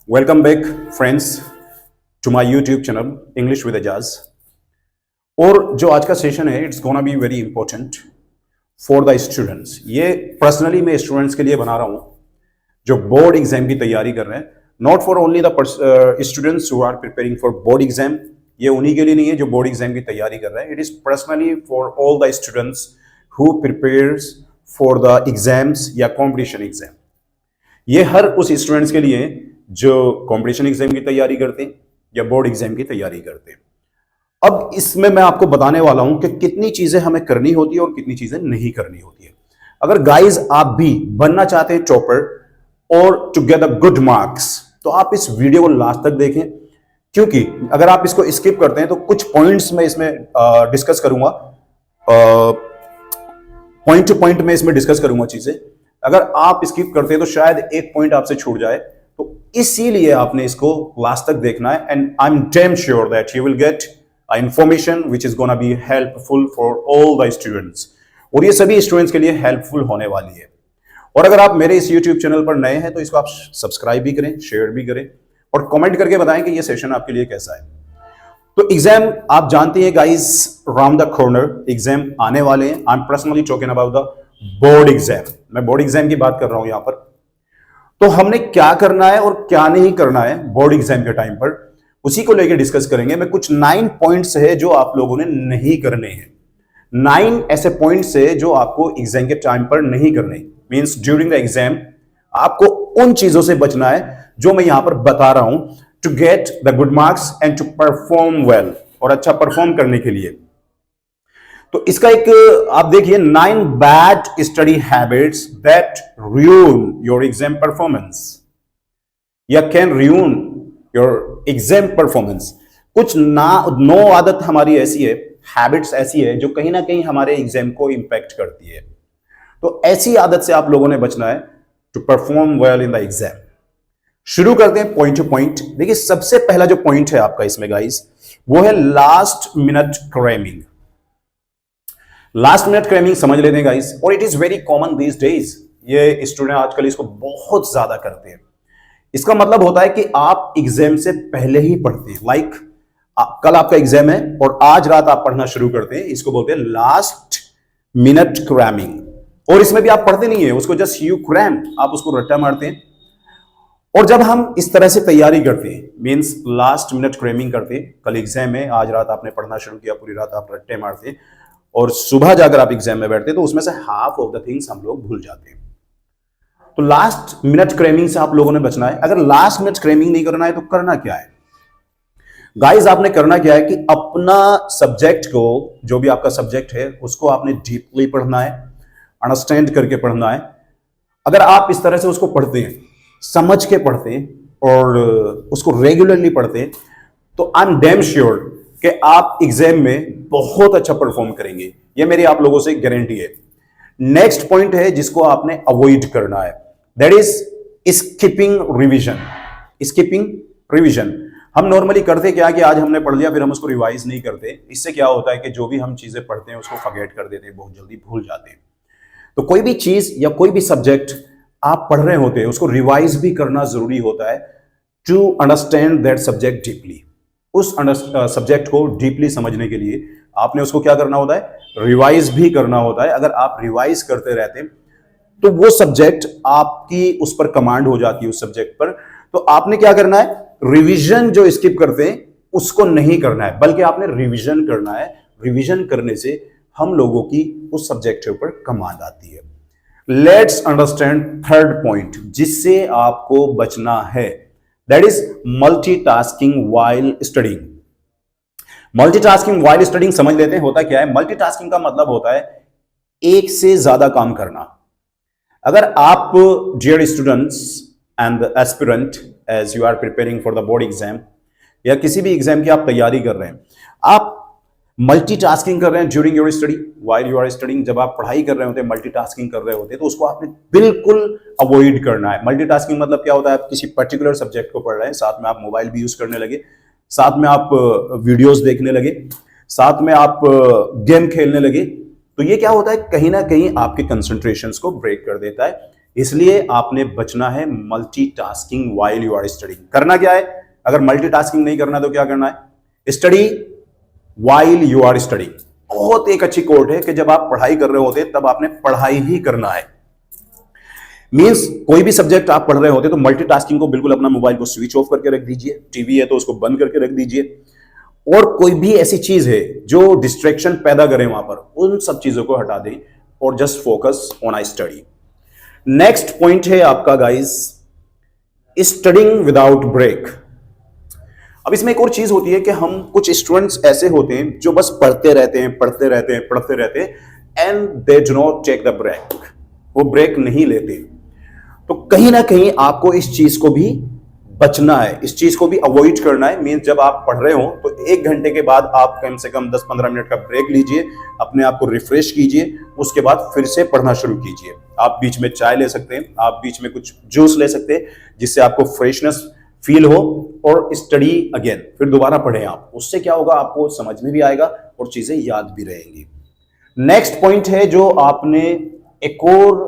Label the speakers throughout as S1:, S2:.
S1: Welcome back, friends, to my YouTube channel English with Ajaz. और जो आज का सेशन है it's gonna be very important for the students. ये personally मैं स्टूडेंट्स के लिए बना रहा हूँ जो बोर्ड एग्जाम की तैयारी कर रहे हैं. Not for only the students who are preparing for board exam. ये उन्हीं के लिए नहीं है जो बोर्ड एग्जाम की तैयारी कर रहे हैं. It is personally for all the students who prepares for the exams या कॉम्पिटिशन एग्जाम. ये हर उस स्टूडेंट्स के लिए जो कॉम्पिटिशन एग्जाम की तैयारी करते हैं या बोर्ड एग्जाम की तैयारी करते हैं. अब इसमें मैं आपको बताने वाला हूं कि कितनी चीजें हमें करनी होती है और कितनी चीजें नहीं करनी होती है. अगर गाइज आप भी बनना चाहते हैं टॉपर और to get a good marks तो आप इस वीडियो को लास्ट तक देखें, क्योंकि अगर आप इसको स्किप करते हैं तो कुछ पॉइंट्स मैं इसमें डिस्कस करूंगा. पॉइंट टू पॉइंट में इसमें डिस्कस करूंगा चीजें. अगर आप स्किप करते हैं तो शायद एक पॉइंट आपसे छूट जाए, तो इसीलिए आपने इसको लास्ट तक देखना है. And I am damn sure that you will get information which is gonna be helpful for all the students. और ये सभी स्टूडेंट्स के लिए हेल्पफुल होने वाली है. और अगर आप मेरे इस यूट्यूब चैनल पर नए हैं तो इसको आप सब्सक्राइब भी करें, शेयर भी करें और कमेंट करके बताएं कि ये सेशन आपके लिए कैसा है. तो एग्जाम आप जानते हैं guys, round the corner exam आने वाले हैं. I am personally talking about the board exam. मैं बोर्ड एग्जाम की बात कर रहा हूं यहां पर. तो हमने क्या करना है और क्या नहीं करना है बोर्ड एग्जाम के टाइम पर, उसी को लेकर डिस्कस करेंगे. मैं कुछ 9 पॉइंट्स है जो आप लोगों ने नहीं करने हैं. 9 ऐसे पॉइंट्स है जो आपको एग्जाम के टाइम पर नहीं करने. मींस ड्यूरिंग द एग्जाम आपको उन चीजों से बचना है जो मैं यहां पर बता रहा हूं to get the good marks and to perform well. और अच्छा परफॉर्म करने के लिए तो इसका एक आप देखिए 9 bad study habits that ruin your exam performance या can ruin your exam performance. कुछ 9 आदत हमारी ऐसी है, हैबिट्स ऐसी है जो कहीं ना कहीं हमारे एग्जाम को इंपैक्ट करती है. तो ऐसी आदत से आप लोगों ने बचना है to perform well in the exam. शुरू करते हैं पॉइंट टू पॉइंट. देखिए सबसे पहला जो पॉइंट है आपका इसमें गाइस वो है last minute cramming. Last minute cramming समझ लेते हैं गाइस, और it is very common these days. ये स्टूडेंट आजकल इसको बहुत ज्यादा करते हैं. इसका मतलब होता है कि आप एग्जाम से पहले ही पढ़ते हैं. लाइक कल आपका एग्जाम है और आज रात आप पढ़ना शुरू करते हैं. इसको बोलते हैं लास्ट मिनट क्रैमिंग. और इसमें भी आप पढ़ते नहीं है उसको, जस्ट यू क्रैम, आप उसको रट्टा मारते हैं. और जब हम इस तरह से तैयारी करते हैं, मींस लास्ट मिनट क्रैमिंग करते हैं, कल एग्जाम है, आज रात आपने पढ़ना शुरू किया, पूरी रात आप रट्टे मारते हैं और सुबह जाकर आप एग्जाम में बैठते हैं तो उसमें से हाफ ऑफ द थिंग्स हम लोग भूल जाते हैं. तो लास्ट मिनट क्रैमिंग से आप लोगों ने बचना है. अगर लास्ट मिनट क्रैमिंग नहीं करना है तो करना क्या है गाइस? आपने करना क्या है कि अपना सब्जेक्ट को, जो भी आपका सब्जेक्ट है उसको आपने डीपली पढ़ना है, अंडरस्टैंड करके पढ़ना है. अगर आप इस तरह से उसको पढ़ते हैं, समझ के पढ़ते हैं और उसको रेगुलरली पढ़ते हैं तो आई एम डैम श्योर कि आप एग्जाम में बहुत अच्छा परफॉर्म करेंगे. ये मेरी आप लोगों से गारंटी है. नेक्स्ट पॉइंट है जिसको आपने अवॉइड करना है, that is skipping revision. Skipping revision हम नॉर्मली करते क्या कि आज हमने पढ़ लिया फिर हम उसको रिवाइज नहीं करते. इससे क्या होता है कि जो भी हम चीजें पढ़ते हैं उसको फॉरगेट कर देते हैं, बहुत जल्दी भूल जाते हैं. तो कोई भी चीज या कोई भी सब्जेक्ट आप पढ़ रहे होते हैं उसको रिवाइज भी करना जरूरी होता है to understand that subject deeply. उस सब्जेक्ट को डीपली समझने के लिए आपने उसको क्या करना होता है, रिवाइज भी करना होता है. अगर आप रिवाइज करते रहते तो वो सब्जेक्ट आपकी उस पर कमांड हो जाती है उस सब्जेक्ट पर. तो आपने क्या करना है, रिवीजन जो स्किप करते हैं उसको नहीं करना है, बल्कि आपने रिवीजन करना है. रिवीजन करने से हम लोगों की उस सब्जेक्ट के ऊपर कमांड आती है. लेट्स अंडरस्टैंड थर्ड पॉइंट जिससे आपको बचना है, that is multitasking while studying. Multitasking while studying समझ लेते हैं होता क्या है. मल्टीटास्किंग का मतलब होता है एक से ज्यादा काम करना. अगर आप dear students and aspirant as you are preparing for the board exam या किसी भी एग्जाम की आप तैयारी कर रहे हैं, आप मल्टीटास्किंग कर रहे हैं during your study, while you are studying, जब आप पढ़ाई कर रहे होते हैं, मल्टीटास्किंग कर रहे होते हैं, तो उसको आपने बिल्कुल अवॉइड करना है. मल्टीटास्किंग मतलब क्या होता है, आप किसी पर्टिकुलर सब्जेक्ट को पढ़ रहे हैं, साथ में आप मोबाइल भी यूज करने लगे, साथ में आप वीडियोस देखने लगे, साथ में आप गेम खेलने लगे. तो ये क्या होता है, कहीं ना कहीं आपके कंसंट्रेशंस को ब्रेक कर देता है. इसलिए आपने बचना है multitasking while you are studying. करना क्या है, अगर मल्टीटास्किंग नहीं करना तो क्या करना है, study while you are studying. बहुत एक अच्छी कोट है कि जब आप पढ़ाई कर रहे होते तब आपने पढ़ाई ही करना है। मींस कोई भी सब्जेक्ट आप पढ़ रहे होते तो मल्टीटास्किंग को बिल्कुल अपना मोबाइल को स्विच ऑफ करके रख दीजिए, टीवी है तो उसको बंद करके रख दीजिए, और कोई भी ऐसी चीज है जो डिस्ट्रैक्शन पैदा करे वहां पर, उन सब चीजों को हटा दें और just focus on I study. Next point है आपका गाइस, स्टडिंग विदाउट ब्रेक। अब इसमें एक और चीज होती है कि हम कुछ स्टूडेंट्स ऐसे होते हैं जो बस पढ़ते रहते हैं पढ़ते रहते हैं पढ़ते रहते हैं and they do not take the break, वो ब्रेक नहीं लेते। तो कहीं ना कहीं आपको इस चीज को भी बचना है, इस चीज को भी अवॉइड करना है। मींस जब आप पढ़ रहे हो तो 1 घंटे के बाद आप कम से कम 10-15 मिनट का ब्रेक लीजिए, अपने आप को रिफ्रेश कीजिए, उसके बाद फिर से पढ़ना शुरू कीजिए। आप बीच में चाय ले सकते हैं, आप बीच में कुछ जूस ले सकते हैं जिससे आपको फ्रेशनेस फील हो, और स्टडी अगेन, फिर दोबारा पढ़ें आप। उससे क्या होगा, आपको समझ में भी आएगा और चीजें याद भी रहेंगी। नेक्स्ट पॉइंट है जो आपने एक और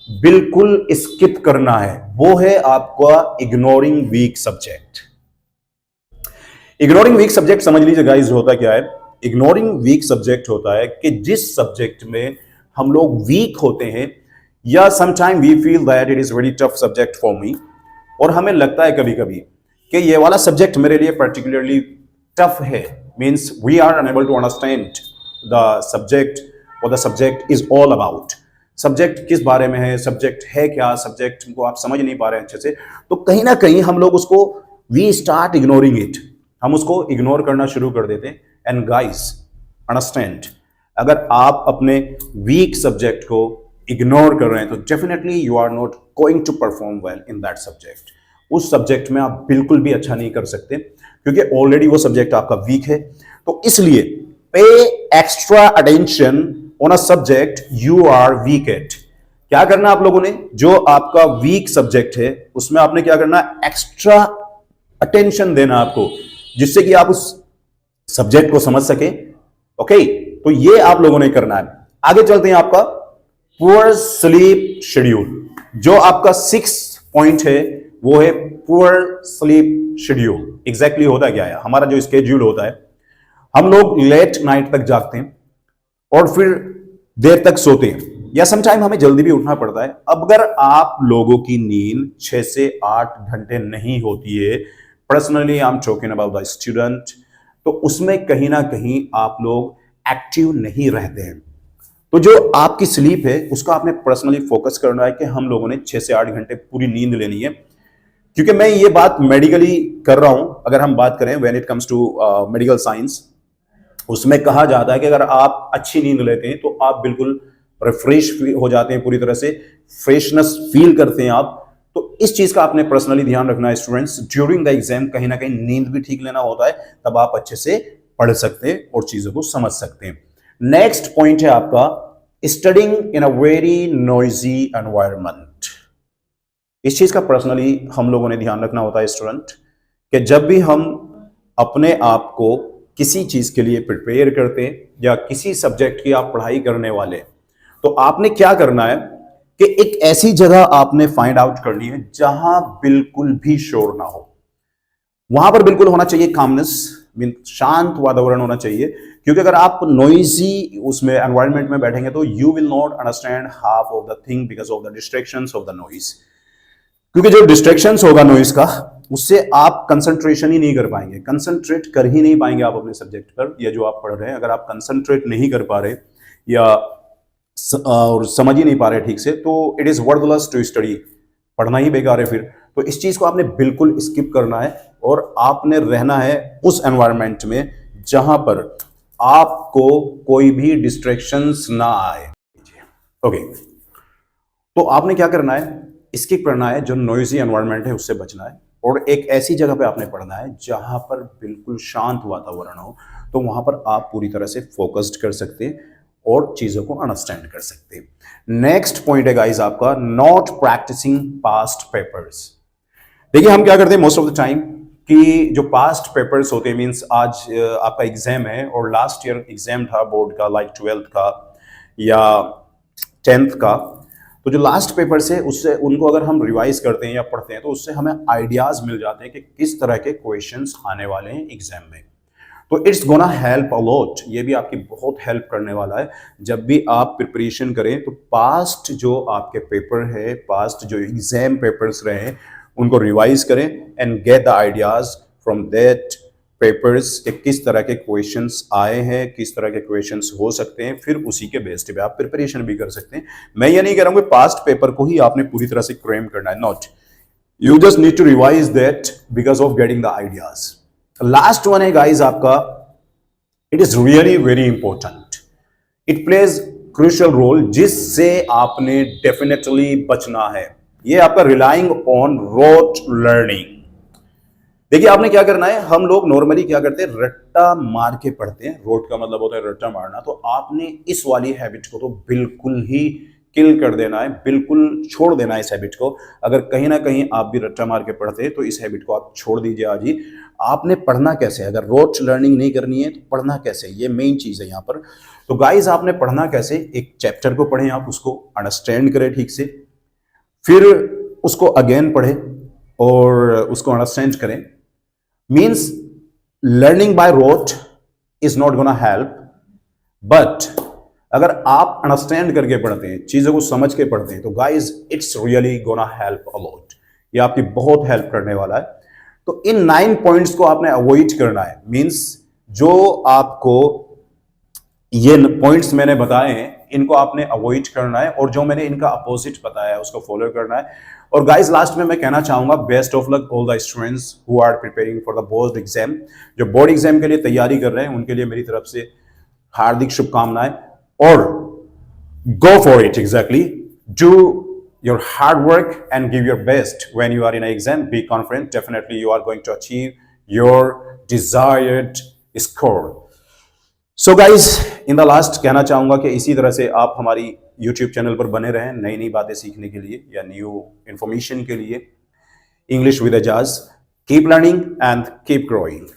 S1: बिल्कुल स्किप करना है, वो है आपका ignoring weak subject. Ignoring weak subject समझ लीजिए गाइस, होता क्या है। इग्नोरिंग वीक सब्जेक्ट होता है कि जिस सब्जेक्ट में हम लोग वीक होते हैं, या sometime we feel that it is very tough subject for me, और हमें लगता है कभी कभी कि ये वाला सब्जेक्ट मेरे लिए पर्टिकुलरली टफ है, means we are unable to understand the subject और the subject is all about. Subject किस बारे में है, सब्जेक्ट है क्या, सब्जेक्ट को आप समझ नहीं पा रहे हैं अच्छे से, तो कहीं ना कहीं हम लोग उसको वी स्टार्ट इग्नोरिंग इट, हम उसको इग्नोर करना शुरू कर देते हैं। एंड गाइस अंडरस्टैंड, अगर आप अपने वीक सब्जेक्ट को इग्नोर कर रहे हैं तो definitely you are not going to perform well in that subject. उस सब्जेक्ट में आप बिल्कुल भी अच्छा नहीं कर सकते, क्योंकि ऑलरेडी वो सब्जेक्ट आपका वीक है। तो इसलिए pay extra attention on a subject you are weak at. क्या करना आप लोगों ने, जो आपका वीक सब्जेक्ट है उसमें आपने क्या करना, एक्स्ट्रा अटेंशन देना आपको, जिससे कि आप उस सब्जेक्ट को समझ सके। ओके, तो ये आप लोगों ने करना है। आगे चलते हैं, आपका पुअर स्लीप शेड्यूल। जो आपका 6th पॉइंट है वो है पुअर स्लीप शेड्यूल। एग्जैक्टली होता क्या है, हमारा जो स्केड्यूल होता है, हम लोग लेट नाइट तक जागते हैं और फिर देर तक सोते हैं, या समटाइम हमें जल्दी भी उठना पड़ता है। अब अगर आप लोगों की नींद 6 से 8 घंटे नहीं होती है, personally I am talking about the student, तो उसमें कहीं ना कहीं आप लोग एक्टिव नहीं रहते हैं। तो जो आपकी स्लीप है उसका आपने पर्सनली फोकस करना है कि हम लोगों ने 6 से 8 घंटे पूरी नींद लेनी है। क्योंकि मैं ये बात मेडिकली कर रहा हूं, अगर हम बात करें when it comes to medical science, उसमें कहा जाता है कि अगर आप अच्छी नींद लेते हैं तो आप बिल्कुल रिफ्रेश हो जाते हैं, पूरी तरह से फ्रेशनेस फील करते हैं आप। तो इस चीज का आपने पर्सनली ध्यान रखना है स्टूडेंट्स। ड्यूरिंग द एग्जाम कहीं ना कहीं नींद भी ठीक लेना होता है, तब आप अच्छे से पढ़ सकते हैं और चीजों को समझ सकते हैं। नेक्स्ट पॉइंट है आपका studying in a very noisy environment. इस चीज का पर्सनली हम लोगों ने ध्यान रखना होता है स्टूडेंट, कि जब भी हम अपने आप को किसी चीज के लिए प्रिपेयर करते हैं या किसी सब्जेक्ट की आप पढ़ाई करने वाले, तो आपने क्या करना है कि एक ऐसी जगह आपने फाइंड आउट करनी है जहां बिल्कुल भी शोर ना हो। वहां पर बिल्कुल होना चाहिए कामनेस, मीन शांत वातावरण होना चाहिए। क्योंकि अगर आप नॉइजी उसमें एनवायरनमेंट में बैठेंगे तो you will not understand half of the thing because of the distractions of the noise. क्योंकि जो डिस्ट्रैक्शंस होगा नॉइज का, उससे आप कंसंट्रेशन ही नहीं कर पाएंगे, कंसंट्रेट कर ही नहीं पाएंगे आप अपने सब्जेक्ट पर या जो आप पढ़ रहे हैं। अगर आप कंसंट्रेट नहीं कर पा रहे या और समझ ही नहीं पा रहे ठीक से, तो it is worthless to study, पढ़ना ही बेकार है फिर। तो इस चीज को आपने बिल्कुल स्किप करना है और आपने रहना है उस एनवायरनमेंट में जहां पर आपको कोई भी डिस्ट्रैक्शंस ना आए। ओके, तो आपने क्या करना है, स्किप करना है, जो नॉइजी एनवायरनमेंट है उससे बचना है, और एक ऐसी जगह पे आपने पढ़ना है जहां पर बिल्कुल शांत वातावरण हो। तो वहां पर आप पूरी तरह से फोकस्ड कर सकते हैं और चीजों को अंडरस्टैंड कर सकते हैं। नेक्स्ट पॉइंट है गाइस आपका नॉट प्रैक्टिसिंग पास्ट पेपर्स। देखिए हम क्या करते हैं मोस्ट ऑफ द टाइम कि जो पास्ट पेपर्स होते हैं, मींस आज आपका एग्जाम है और लास्ट ईयर एग्जाम था बोर्ड का, लाइक 12th का या 10th का, तो जो लास्ट पेपर से उससे उनको अगर हम रिवाइज करते हैं या पढ़ते हैं तो उससे हमें आइडियाज मिल जाते हैं कि किस तरह के क्वेश्चंस आने वाले हैं एग्जाम में। तो it's gonna help a lot, ये भी आपकी बहुत हेल्प करने वाला है। जब भी आप प्रिपरेशन करें तो पास्ट जो आपके पेपर है, पास्ट जो एग्जाम पेपर्स रहे हैं उनको रिवाइज करें and get the ideas from that papers कि किस तरह के क्वेश्चंस आए हैं, किस तरह के क्वेश्चंस हो सकते हैं, फिर उसी के बेस पे आप प्रिपरेशन भी कर सकते हैं। मैं ये नहीं कह रहा हूं कि पास्ट पेपर को ही आपने पूरी तरह से क्रेम करना है, not, you just need to revise that because of getting the ideas. Last one है गाइज आपका, it is really very important, it plays crucial role, जिससे आपने डेफिनेटली बचना है। ये आपका रिलाइंग ऑन रोट लर्निंग। देखिए आपने क्या करना है, हम लोग नॉर्मली क्या करते हैं, रट्टा मार के पढ़ते हैं। रोट का मतलब होता है रट्टा मारना। तो आपने इस वाली हैबिट को तो बिल्कुल ही किल कर देना है, बिल्कुल छोड़ देना है इस हैबिट को। अगर कहीं ना कहीं आप भी रट्टा मार के पढ़ते हैं तो इस हैबिट को आप छोड़ दीजिए आज ही। आपने पढ़ना कैसे, अगर रोट लर्निंग नहीं करनी है तो पढ़ना कैसे, ये मेन चीज है यहाँ पर। तो गाइज आपने पढ़ना कैसे, एक चैप्टर को पढ़ें, आप उसको अंडरस्टैंड करें ठीक से, फिर उसको अगेन पढ़ें और उसको अंडरस्टैंड करें। Means learning by road is not gonna help, but अगर आप अंडरस्टैंड करके पढ़ते हैं, चीजों को समझ के पढ़ते हैं, तो guys it's really gonna help a lot. ये आपकी बहुत हेल्प करने वाला है। तो इन 9 पॉइंट्स को आपने अवॉइड करना है। मीन्स जो आपको ये पॉइंट्स मैंने बताए हैं इनको आपने अवॉइड करना है, और जो मैंने इनका अपोजिट बताया है उसको फॉलो करना है। और गाइस लास्ट में मैं कहना चाहूंगा, best of luck all the students who are preparing for the board exam. जो बोर्ड एग्जाम के लिए तैयारी कर रहे हैं उनके लिए मेरी तरफ से हार्दिक शुभकामनाएं, और go for it, exactly, do your hard work and give your best when you are in an exam. Be confident, definitely you are going to achieve your desired score. So guys, in the last कहना चाहूंगा कि इसी तरह से आप हमारी YouTube channel पर बने रहें नई नई बातें सीखने के लिए या न्यू इंफॉर्मेशन के लिए। English with Ejaz, keep learning and keep growing.